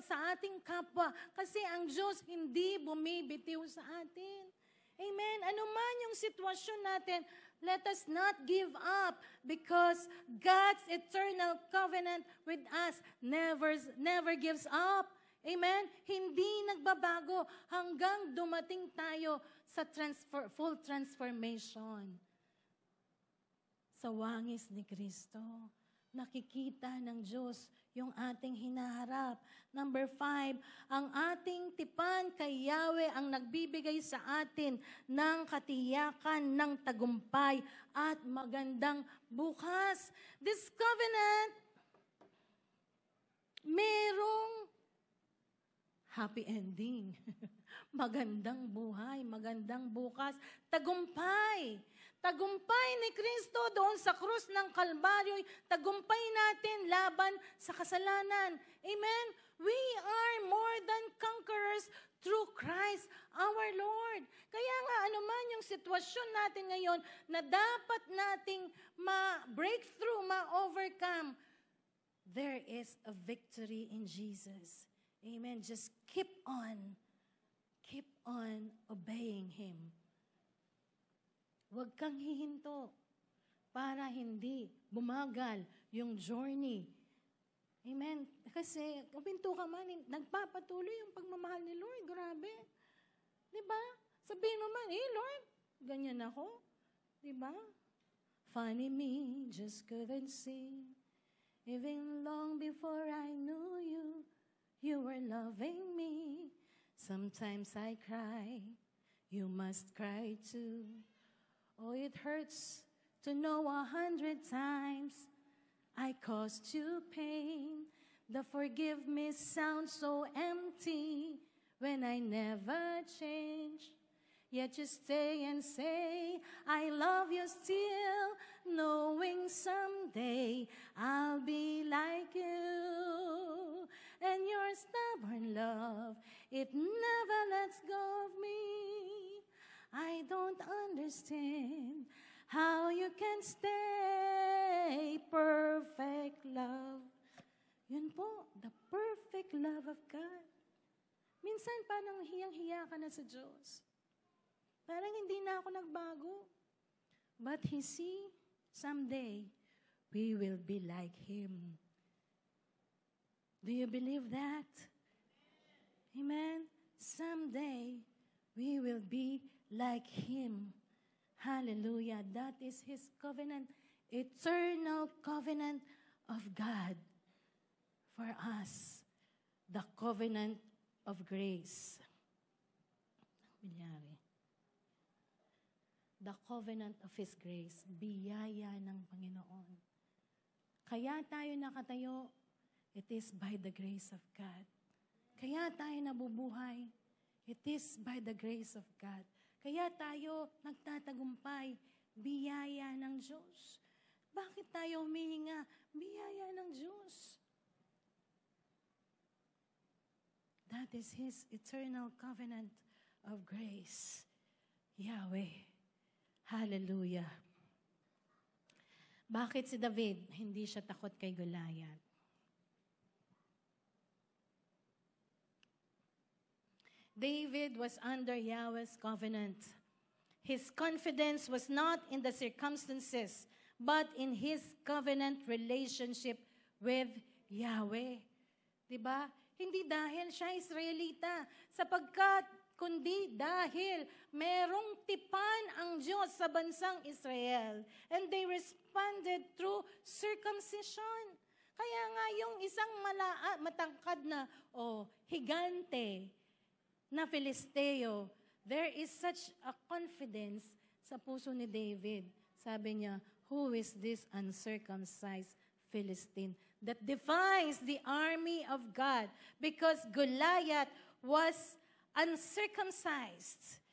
sa ating kapwa kasi ang Diyos hindi bumibitiw sa atin. Amen? Ano man yung sitwasyon natin, let us not give up because God's eternal covenant with us never gives up. Amen? Hindi nagbabago hanggang dumating tayo sa full transformation. Sa wangis ni Kristo, nakikita ng Diyos yung ating hinaharap. Number 5, ang ating tipan kay Yahweh ang nagbibigay sa atin ng katiyakan ng tagumpay at magandang bukas. This covenant, merong happy ending. Magandang buhay, magandang bukas, tagumpay. Tagumpay ni Kristo doon sa krus ng Kalbaryo, tagumpay natin laban sa kasalanan. Amen? We are more than conquerors through Christ our Lord. Kaya nga, anuman yung sitwasyon natin ngayon na dapat nating ma-breakthrough, ma-overcome, there is a victory in Jesus. Amen? Just keep on obeying Him. Huwag kang hihinto para hindi bumagal yung journey. Amen? Kasi, kapinto ka man, nagpapatuloy yung pagmamahal ni Lord. Grabe. Diba? Sabihin mo man, Lord, ganyan ako. Diba? Funny me, just couldn't see. Even long before I knew you, you were loving me. Sometimes I cry, you must cry too. Oh, it hurts to know 100 times I caused you pain. The forgive me sounds so empty when I never change. Yet you stay and say, I love you still, knowing someday I'll be like you. And your stubborn love, it never lets go of me. I don't understand how you can stay. Perfect love. Yun po, the perfect love of God. Minsan parang hiyang-hiya ka na sa Diyos. Parang hindi na ako nagbago. But He see, someday, we will be like Him. Do you believe that? Amen? Someday, we will be like Him. Hallelujah. That is His covenant, eternal covenant of God for us. The covenant of grace. The covenant of His grace. Biyaya ng Panginoon. Kaya tayo nakatayo, it is by the grace of God. Kaya tayo nabubuhay, it is by the grace of God. Kaya tayo nagtatagumpay, biyaya ng Diyos. Bakit tayo humihinga? Biyaya ng Diyos. That is His eternal covenant of grace. Yahweh. Hallelujah. Bakit si David, hindi siya takot kay Goliath? David was under Yahweh's covenant. His confidence was not in the circumstances, but in his covenant relationship with Yahweh. Diba? Hindi dahil siya Israelita, kundi dahil merong tipan ang Diyos sa bansang Israel. And they responded through circumcision. Kaya nga yung isang matangkad na higante na Filisteo, there is such a confidence sa puso ni David. Sabi niya, who is this uncircumcised Philistine that defies the army of God? Because Goliath was uncircumcised.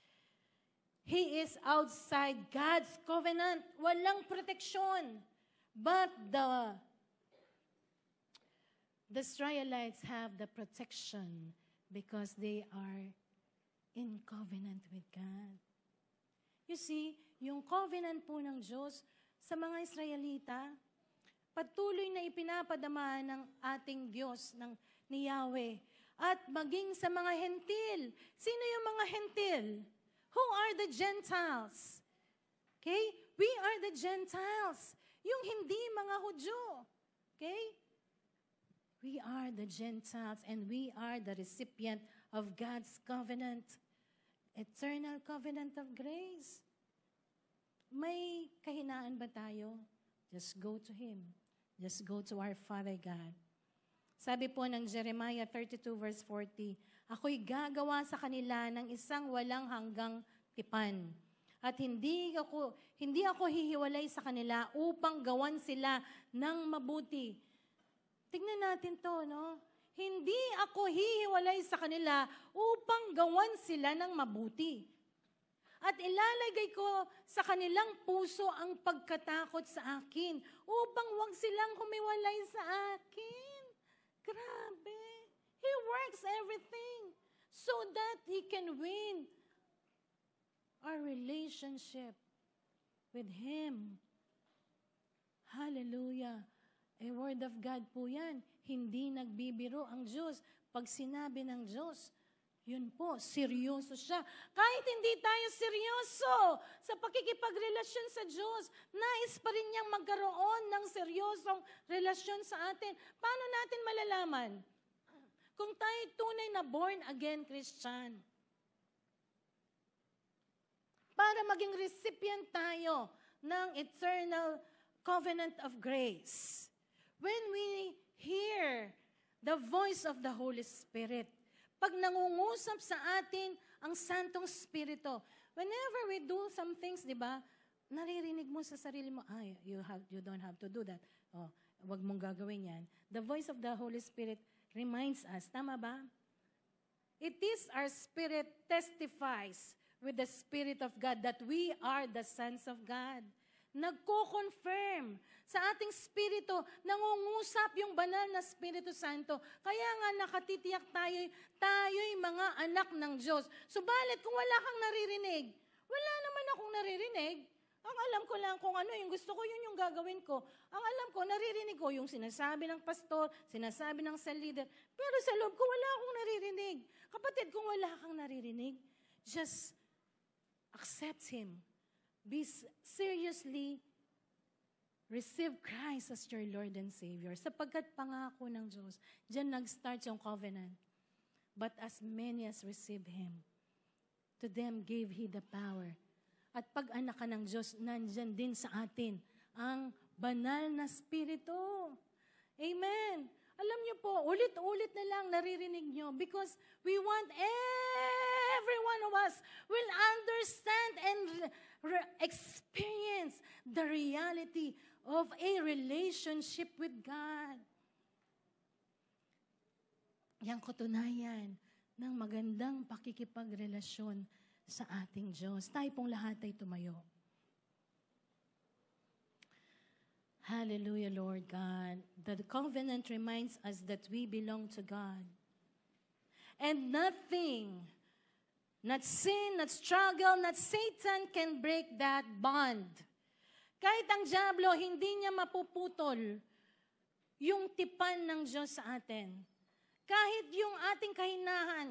He is outside God's covenant. Walang proteksyon. But the Israelites have the protection because they are in covenant with God. You see, yung covenant po ng Diyos sa mga Israelita, patuloy na ipinapadama ng ating Diyos, ni Yahweh. At maging sa mga hentil. Sino yung mga hentil? Who are the Gentiles? Okay? We are the Gentiles. Yung hindi mga Hudyo. Okay? We are the Gentiles and we are the recipient of God's covenant. Eternal covenant of grace. May kahinaan ba tayo? Just go to Him. Just go to our Father God. Sabi po ng Jeremiah 32 verse 40, ako'y gagawa sa kanila ng isang walang hanggang tipan. At hindi ako hihiwalay sa kanila upang gawan sila ng mabuti. Tingnan natin to, no? Hindi ako hihiwalay sa kanila upang gawan sila ng mabuti. At ilalagay ko sa kanilang puso ang pagkatakot sa akin upang wag silang humiwalay sa akin. Grabe. He works everything so that He can win our relationship with Him. Hallelujah. A word of God po yan. Hindi nagbibiro ang Diyos. Pag sinabi ng Diyos, yun po, seryoso siya. Kahit hindi tayo seryoso sa pakikipagrelasyon sa Diyos, nais pa rin niyang magkaroon ng seryosong relasyon sa atin. Paano natin malalaman? Kung tayo tunay na born-again Christian. Para maging recipient tayo ng eternal covenant of grace. When we hear the voice of the Holy Spirit, pag nangungusap sa atin ang Santong Espiritu, whenever we do some things, di ba, naririnig mo sa sarili mo, you don't have to do that. Wag mong gagawin yan. The voice of the Holy Spirit reminds us, tama ba? It is our spirit testifies with the Spirit of God that we are the sons of God. Nagko-confirm sa ating spirito, nangungusap yung banal na Espiritu Santo. Kaya nga nakatitiyak tayo'y mga anak ng Diyos. Subalit kung wala kang naririnig, wala naman akong naririnig. Ang alam ko lang kung ano yung gusto ko, yun yung gagawin ko. Ang alam ko, naririnig ko yung sinasabi ng pastor, sinasabi ng cell leader. Pero sa loob ko, wala akong naririnig. Kapatid, kung wala kang naririnig, just accept Him. Be seriously receive Christ as your Lord and Savior. Sapagkat pangako ng Diyos, diyan nag-start yung covenant. But as many as receive Him, to them gave He the power. At pag anak ka ng Diyos, nandyan din sa atin ang banal na Espiritu. Amen. Alam niyo po, ulit-ulit na lang naririnig niyo because we want every one of us will understand and experience the reality of a relationship with God. Yang katunayan ng magandang pakikipagrelasyon sa ating Diyos. Tayo pong lahat ay tumayo. Hallelujah, Lord God. The covenant reminds us that we belong to God. And nothing, not sin, not struggle, not Satan can break that bond. Kahit ang diablo, hindi niya mapuputol yung tipan ng Diyos sa atin. Kahit yung ating kahinahan,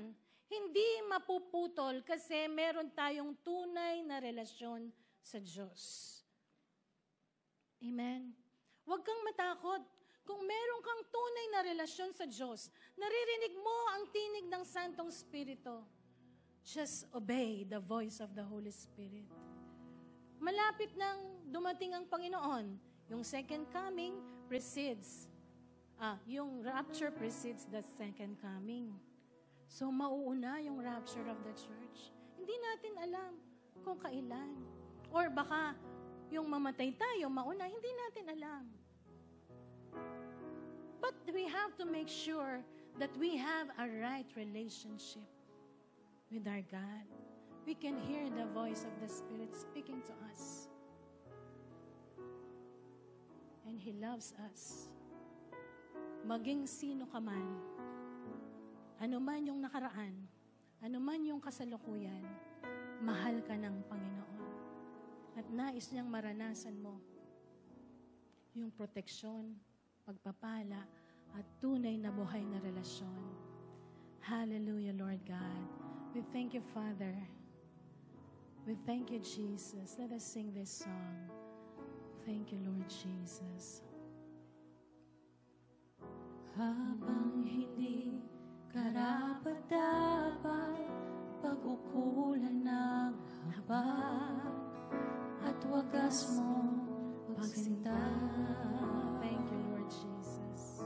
hindi mapuputol kasi meron tayong tunay na relasyon sa Diyos. Amen? Huwag kang matakot. Kung meron kang tunay na relasyon sa Diyos, naririnig mo ang tinig ng Santong Espiritu. Just obey the voice of the Holy Spirit. Malapit nang dumating ang Panginoon. Yung second coming precedes yung rapture precedes the second coming. So, mauuna yung rapture of the church. Hindi natin alam kung kailan. Or baka yung mamatay tayo, mauna, hindi natin alam. But we have to make sure that we have a right relationship with our God. We can hear the voice of the Spirit speaking to us. And He loves us. Maging sino ka man, ano man yung nakaraan, ano man yung kasalukuyan, mahal ka ng Panginoon. At nais niyang maranasan mo yung proteksyon, pagpapala, at tunay na buhay na relasyon. Hallelujah, Lord God. We thank you, Father. We thank you, Jesus. Let us sing this song. Thank you, Lord Jesus. Habang hindi karapat-dapat pag-ukulan ng haba at wagas mo pagsinta. Thank you, Lord Jesus.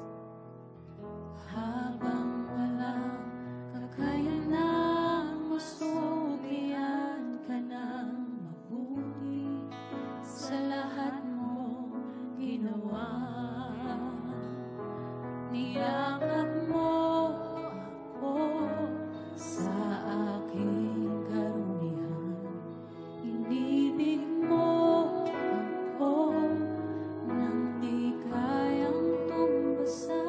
Habang walang kakayanan, masubian ka ng mabuti sa lahat mo ginawa. Niyakap mo ako sa aking karumihan. Inibig mo ako nang di kayang tumbasan.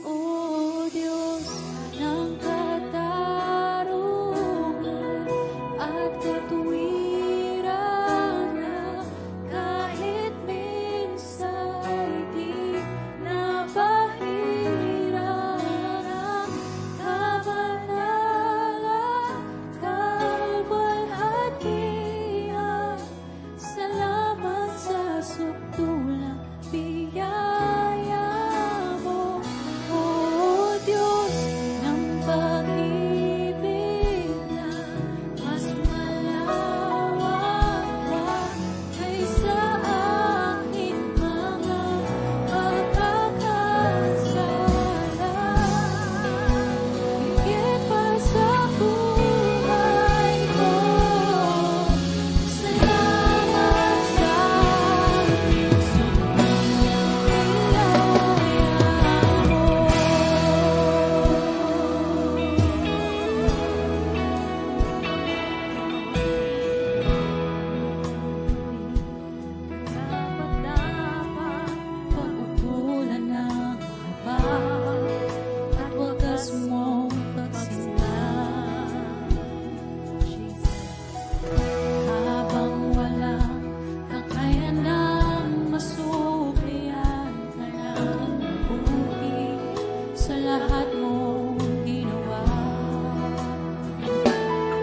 O Diyos ng katarungan at katuwiran, kahit minsan di napahiran ang kabanalan, kaluwalhatian. Salamat sa sukdulang biyaya mo, O Diyos ng pag-ibig na mas malawak pa kaysa aking mga pagkakasala. Higit pa sa buhay ko, salamat sa dapat pag-ukulan ng haba at wagas mong pagsinta. Habang walang kakayanang masuplian ka ng mabuti sa lahat mong ginawa.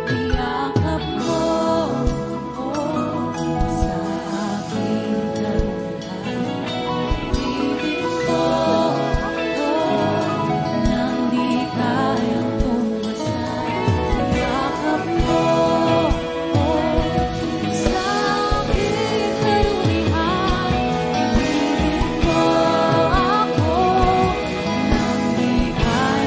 Niyakap mo ako sa aking karumihan. Ibig mo ako nang di kayang tumbasan. Niyakap mo ako sa aking karumihan. Ibig mo ako nang di kayang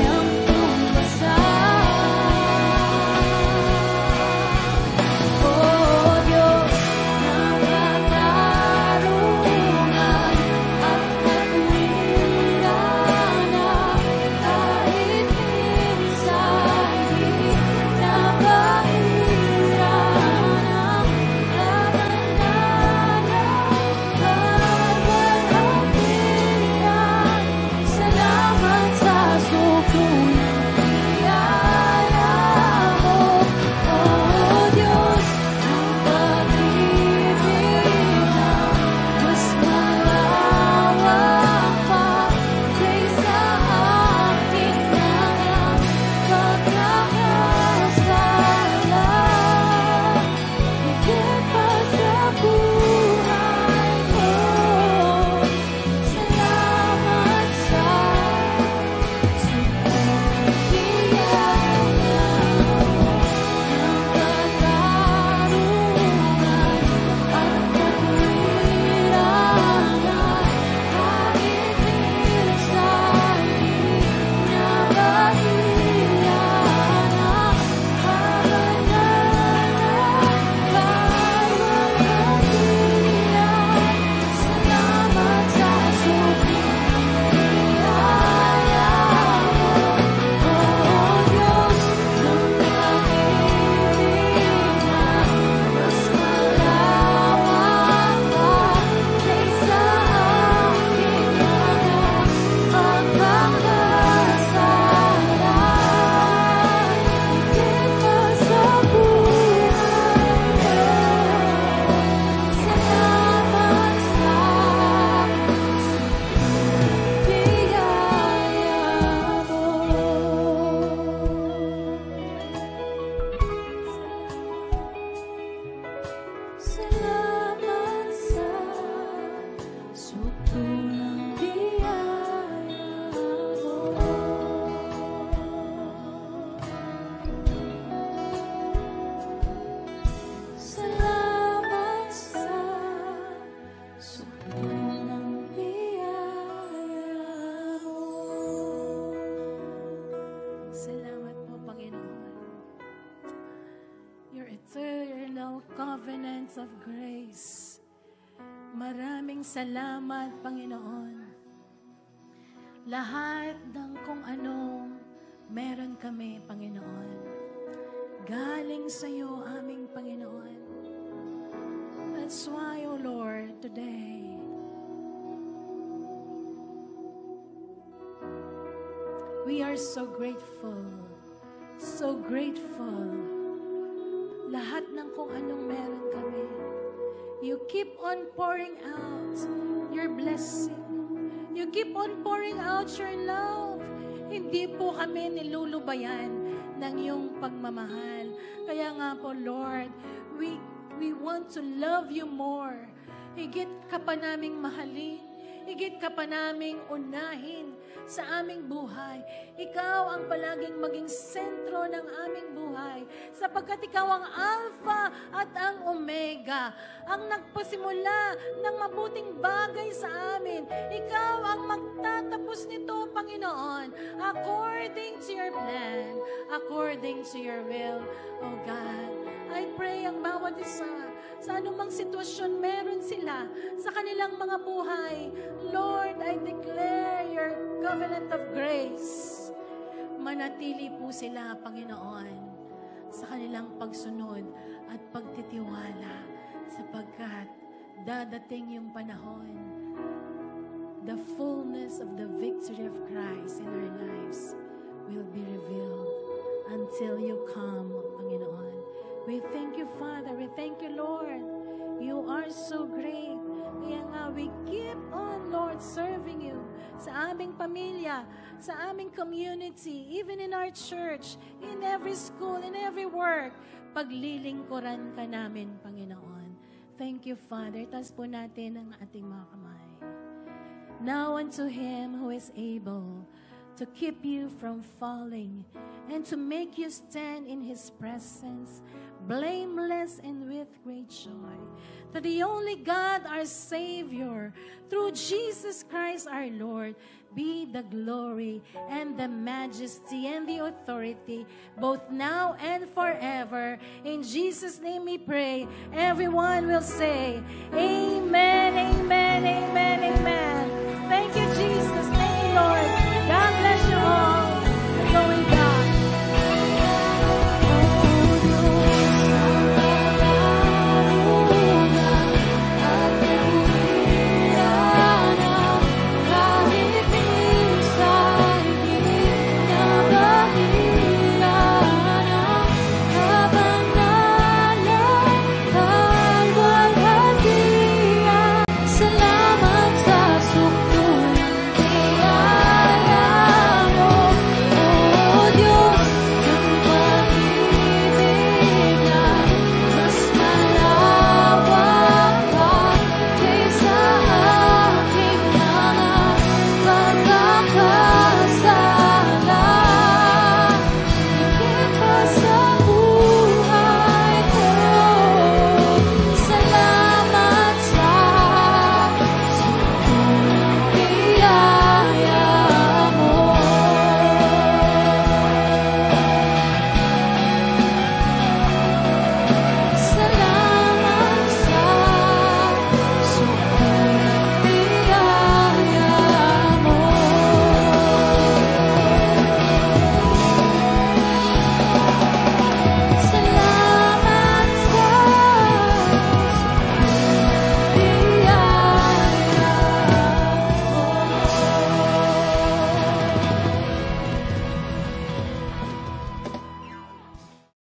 Salamat po, Panginoon. Your eternal covenants of grace. Maraming salamat, Panginoon. Lahat ng kung anong meron kami, Panginoon, galing sa iyo, aming Panginoon. That's why, O Lord, today, we are so grateful. So grateful. Lahat ng kung anong meron kami, you keep on pouring out your blessing. You keep on pouring out your love. Hindi po kami nilulubayan ng iyong pagmamahal. Kaya nga po, Lord, we want to love you more. Higit ka pa naming mahalin. Higit ka pa naming unahin sa aming buhay. Ikaw ang palaging maging sentro ng aming buhay. Sapagkat ikaw ang Alpha at ang Omega. Ang nagpasimula ng mabuting bagay sa amin. Ikaw ang magtatapos nito, Panginoon. According to your plan. According to your will, O God. I pray ang bawat isa sa anumang sitwasyon meron sila sa kanilang mga buhay. Lord, I declare your covenant of grace. Manatili po sila, Panginoon, sa kanilang pagsunod at pagtitiwala sapagkat dadating yung panahon, the fullness of the victory of Christ in our lives will be revealed until you come, Panginoon. We thank you, Father. We thank you, Lord. You are so great. Kaya nga, we keep on, Lord, serving you sa aming pamilya, sa aming community, even in our church, in every school, in every work. Paglilingkuran ka namin, Panginoon. Thank you, Father. Taas po natin ang ating mga kamay. Now unto Him who is able to keep you from falling and to make you stand in His presence, blameless and with great joy. To the only God, our Savior, through Jesus Christ our Lord, be the glory and the majesty and the authority, both now and forever. In Jesus' name we pray. Everyone will say, Amen, Amen, Amen, Amen. Thank you, Jesus. Thank you, Lord.